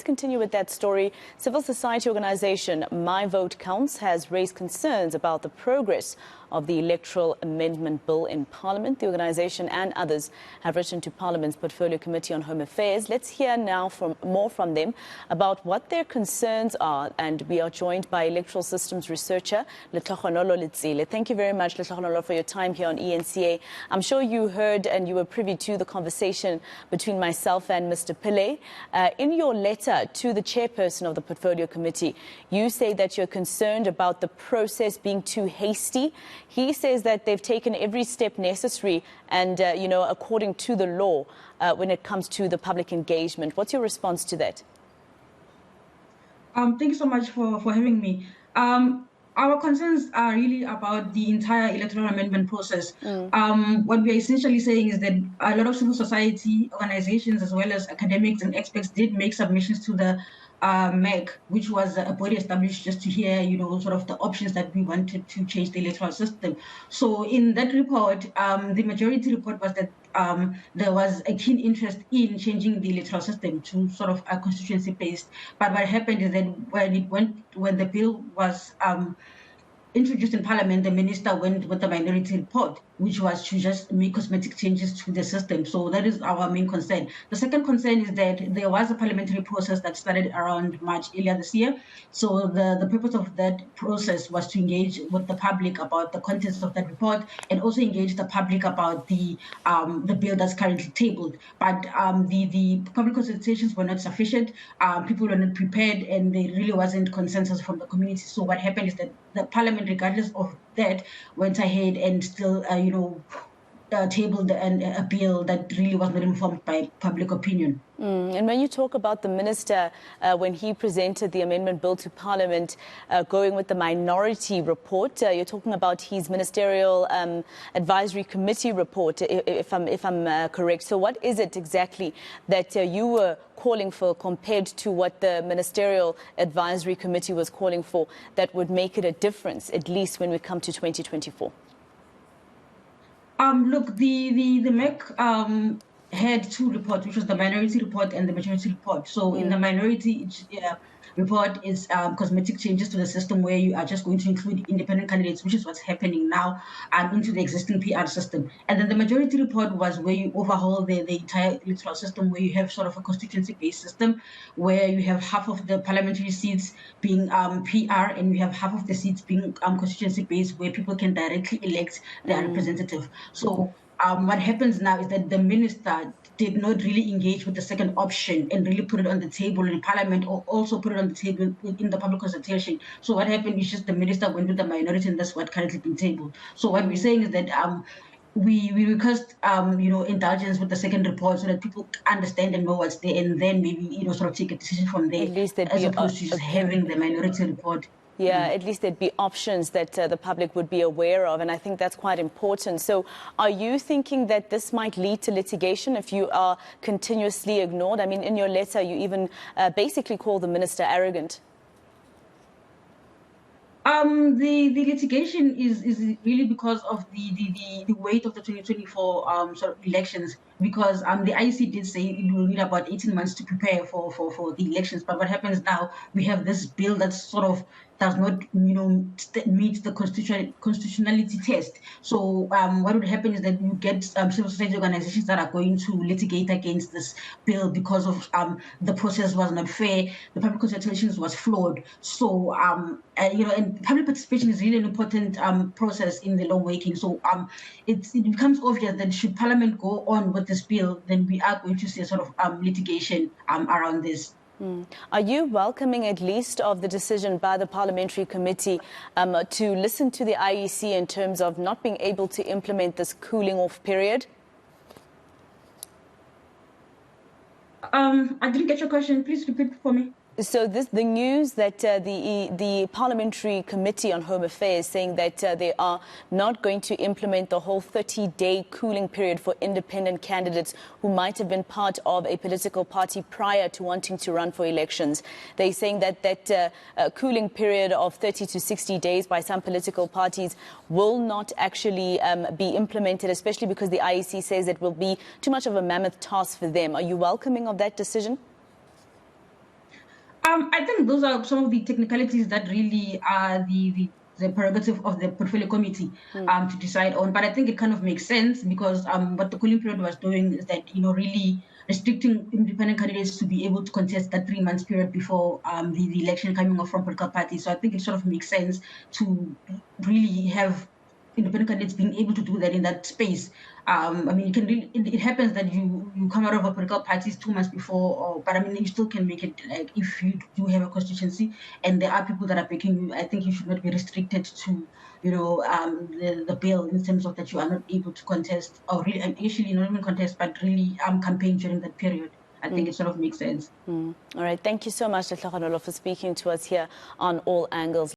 continue with that story. Civil society organization My Vote Counts has raised concerns about the progress of the Electoral Amendment Bill in Parliament. The organization and others have written to Parliament's Portfolio Committee on Home Affairs. Let's hear now more from them about what their concerns are. And we are joined by Electoral Systems researcher Letlhogonolo Letshele. Thank you very much, Letlhogonolo, for your time here on eNCA. I'm sure you heard and you were privy to the conversation between myself and Mr. Pillay. In your letter to the chairperson of the Portfolio Committee, you say that you're concerned about the process being too hasty. He says that they've taken every step necessary and, according to the law when it comes to the public engagement. What's your response to that? Thank you so much for having me. Our concerns are really about the entire electoral amendment process. What we are essentially saying is that a lot of civil society organizations, as well as academics and experts, did make submissions to the MEC, which was a body established just to hear, sort of the options that we wanted to change the electoral system. So in that report, the majority report was that there was a keen interest in changing the electoral system to sort of a constituency-based. But what happened is that when the bill was introduced in Parliament, the minister went with the minority report, which was to just make cosmetic changes to the system. So that is our main concern. The second concern is that there was a parliamentary process that started around March earlier this year. So the purpose of that process was to engage with the public about the contents of that report and also engage the public about the bill that's currently tabled. But the public consultations were not sufficient. People were not prepared, and there really wasn't consensus from the community. So what happened is that the Parliament, regardless of that, went ahead and still, tabled a bill that really was not informed by public opinion. And when you talk about the minister, when he presented the amendment bill to Parliament, going with the minority report, you're talking about his ministerial advisory committee report, if I'm correct. So what is it exactly that you were calling for compared to what the ministerial advisory committee was calling for that would make it a difference, at least when we come to 2024? Look, the MEC had two reports, which was the minority report and the majority report. So in the minority report is cosmetic changes to the system, where you are just going to include independent candidates, which is what's happening now, into the existing PR system. And then the majority report was where you overhaul the entire electoral system, where you have sort of a constituency-based system, where you have half of the parliamentary seats being PR, and you have half of the seats being constituency-based, where people can directly elect their representative. So what happens now is that the minister did not really engage with the second option and really put it on the table in Parliament, or also put it on the table in the public consultation. So what happened is just the minister went with the minority, and that's what currently been tabled. So what we're saying is that we request indulgence with the second report, so that people understand and know what's there, and then maybe sort of take a decision from there, as opposed to just having the minority report. Yeah, at least there'd be options that the public would be aware of, and I think that's quite important. So are you thinking that this might lead to litigation if you are continuously ignored? I mean, in your letter, you even basically call the minister arrogant. The litigation is really because of the weight of the 2024 sort of elections, because the IEC did say it will need about 18 months to prepare for the elections. But what happens now, we have this bill that sort of does not meet the constitutionality test. So what would happen is that you get civil society organizations that are going to litigate against this bill because of the process was not fair, the public consultations was flawed. So and public participation is really an important process in the lawmaking. So it becomes obvious that should Parliament go on with this bill, then we are going to see a sort of litigation around this. Are you welcoming at least of the decision by the Parliamentary Committee to listen to the IEC in terms of not being able to implement this cooling off period? I didn't get your question. Please repeat for me. So the news that the Parliamentary Committee on Home Affairs saying that they are not going to implement the whole 30-day cooling period for independent candidates who might have been part of a political party prior to wanting to run for elections. They're saying that cooling period of 30 to 60 days by some political parties will not actually be implemented, especially because the IEC says it will be too much of a mammoth task for them. Are you welcoming of that decision? I think those are some of the technicalities that really are the prerogative of the portfolio committee to decide on. But I think it kind of makes sense because what the cooling period was doing is that, really restricting independent candidates to be able to contest that 3 months period before the election coming off from political parties. So I think it sort of makes sense to really have independent candidates being able to do that in that space. I mean, it happens that you come out of a political parties 2 months before, but I mean, you still can make it, like, if you do have a constituency and there are people that are backing you, I think you should not be restricted to, the bill, in terms of that you are not able to contest, or really, actually not even contest, but really campaign during that period. I think it sort of makes sense. All right. Thank you so much, Letlhogonolo, for speaking to us here on All Angles.